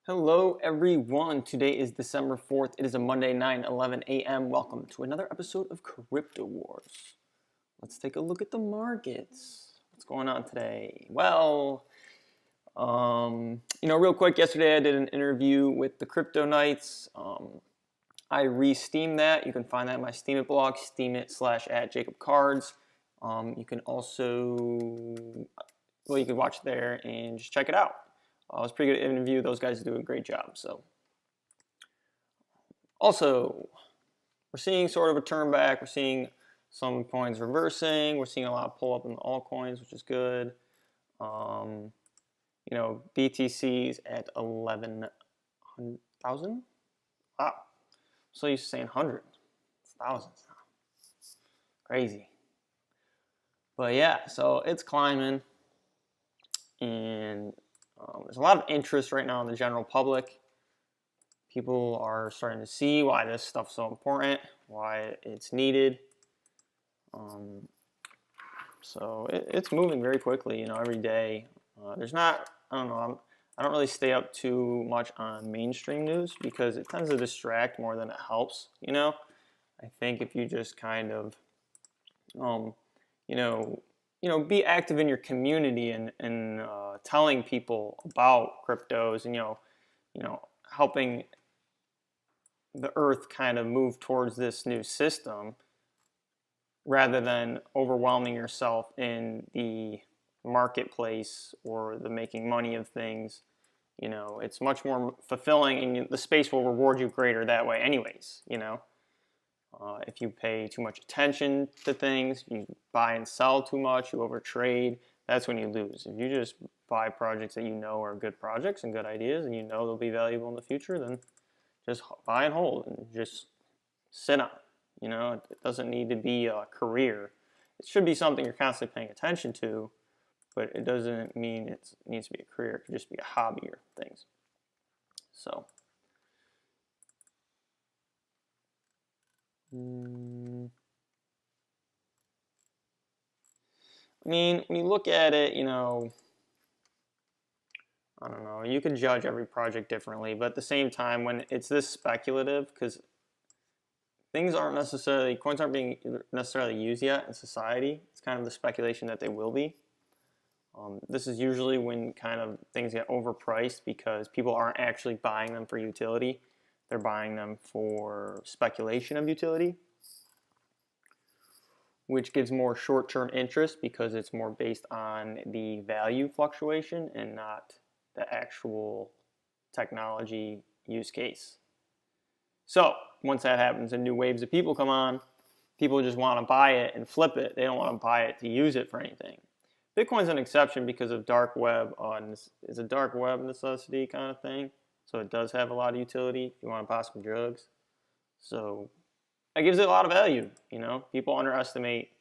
Hello everyone, today is December 4th, it is a Monday, 9:11 a.m. Welcome to another episode of Crypto Wars. Let's take a look at the markets. What's going on today? Well, real quick, yesterday I did an interview with the Crypto Knights. I re-steamed that. You can find that in my Steemit blog, steemit/@JacobCards. You can also, you can watch it there and just check it out. It was a pretty good interview. Those guys do a great job. So, also, we're seeing sort of a turn back. We're seeing some coins reversing. We're seeing a lot of pull up in the altcoins, which is good. BTC's at 11,000. Wow. So you're saying 100. It's thousands now. Crazy. But yeah, so it's climbing. And there's a lot of interest right now in the general public. People are starting to see why this stuff's so important, why it's needed. So it's moving very quickly, every day. There's not, I don't know, I don't really stay up too much on mainstream news because it tends to distract more than it helps, I think if you just kind of, be active in your community and telling people about cryptos and, helping the earth kind of move towards this new system rather than overwhelming yourself in the marketplace or the making money of things. It's much more fulfilling and the space will reward you greater that way anyways, if you pay too much attention to things, you buy and sell too much, you overtrade, that's when you lose. If you just buy projects that you know are good projects and good ideas and they'll be valuable in the future, then just buy and hold and just sit on it. It doesn't need to be a career. It should be something you're constantly paying attention to, but it doesn't mean it needs to be a career. It could just be a hobby or things. So. When you look at it, I don't know, you can judge every project differently, but at the same time, when it's this speculative, because coins aren't being necessarily used yet in society, it's kind of the speculation that they will be. This is usually when kind of things get overpriced because people aren't actually buying them for utility. They're buying them for speculation of utility, which gives more short-term interest because it's more based on the value fluctuation and not the actual technology use case. So once that happens and new waves of people come on, people just want to buy it and flip it. They don't want to buy it to use it for anything. Bitcoin's an exception because of dark web. It's a dark web necessity kind of thing. So it does have a lot of utility if you want to buy some drugs. So that gives it a lot of value. People underestimate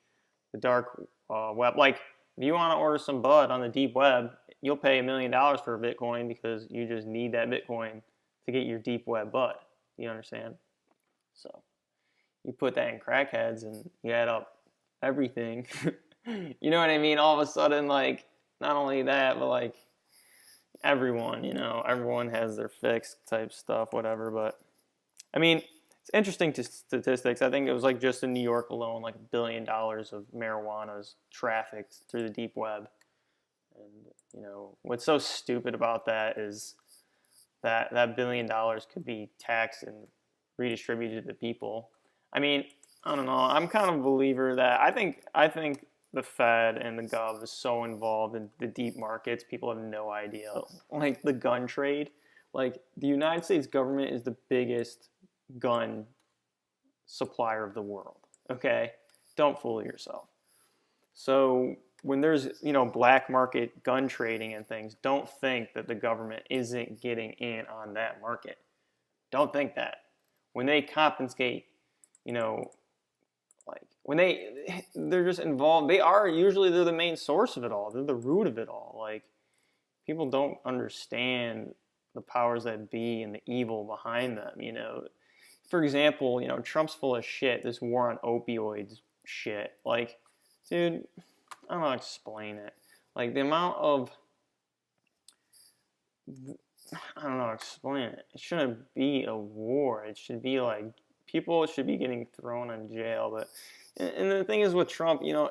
the dark web. Like if you want to order some bud on the deep web, you'll pay $1 million for a Bitcoin because you just need that Bitcoin to get your deep web bud. You understand? So you put that in crackheads and you add up everything. You know what I mean? All of a sudden, like, not only that, but like everyone, everyone has their fix type stuff, whatever. But it's interesting statistics. I think it was like just in New York alone, like $1 billion of marijuana is trafficked through the deep web. And what's so stupid about that is that $1 billion could be taxed and redistributed to people. I don't know. I'm kind of a believer that I think the Fed and the Gov is so involved in the deep markets, people have no idea. Like the gun trade, like the United States government is the biggest gun supplier of the world. Okay, don't fool yourself. So when there's black market gun trading and things, don't think that the government isn't getting in on that market. Don't think that. When they confiscate, like when they're just involved, they're the main source of it all. They're the root of it all. Like people don't understand the powers that be and the evil behind them. For example, Trump's full of shit. This war on opioids shit. Like, dude, I don't know how to explain it. Like the amount of I don't know how to explain it. It shouldn't be a war. It should be like people should be getting thrown in jail. But and the thing is with Trump, you know,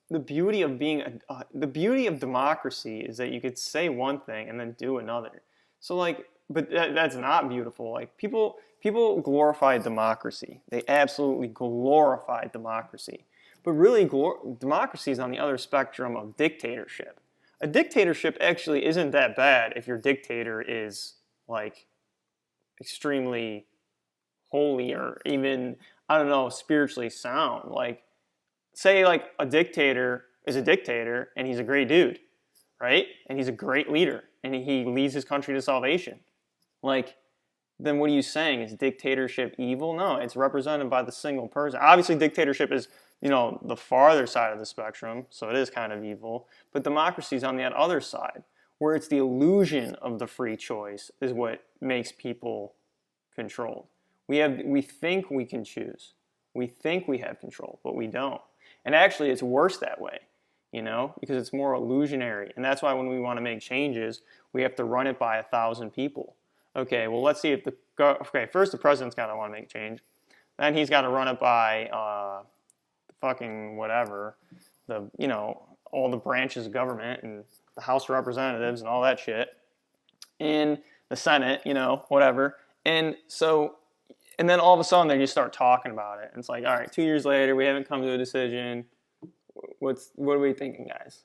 the beauty of being the beauty of democracy is that you could say one thing and then do another. So like, but that's not beautiful. Like people glorify democracy. They absolutely glorify democracy. But really, democracy is on the other spectrum of dictatorship. A dictatorship actually isn't that bad if your dictator is like extremely holy or even, I don't know, spiritually sound. Like, say like a dictator is a dictator and he's a great dude, right? And he's a great leader and he leads his country to salvation. Like, then what are you saying? Is dictatorship evil? No, it's represented by the single person. Obviously, dictatorship is, you know, the farther side of the spectrum, so it is kind of evil. But democracy is on that other side, where it's the illusion of the free choice is what makes people controlled. We think we can choose. We think we have control, but we don't. And actually, it's worse that way, you know, because it's more illusionary. And that's why when we want to make changes, we have to run it by 1,000 people. Okay, well, let's see if first the president's got to want to make change. Then he's got to run it by fucking whatever, you know, all the branches of government and the House of Representatives and all that shit. And the Senate, you know, whatever. And so, and then all of a sudden they just start talking about it. And it's like, all right, 2 years later, we haven't come to a decision. What are we thinking, guys?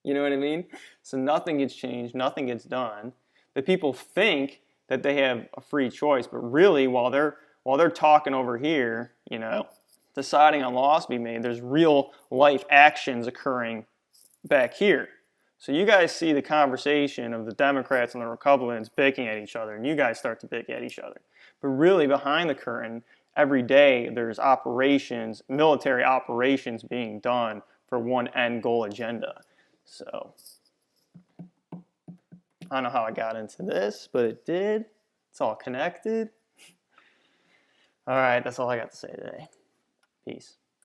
You know what I mean? So nothing gets changed, nothing gets done. The people think that they have a free choice, but really, while they're talking over here, you know, deciding on laws to be made, there's real life actions occurring back here. So you guys see the conversation of the Democrats and the Republicans picking at each other, and you guys start to pick at each other. But really, behind the curtain, every day there's operations, military operations being done for one end goal agenda. So I don't know how I got into this, but it did. It's all connected. All right, that's all I got to say today. Peace.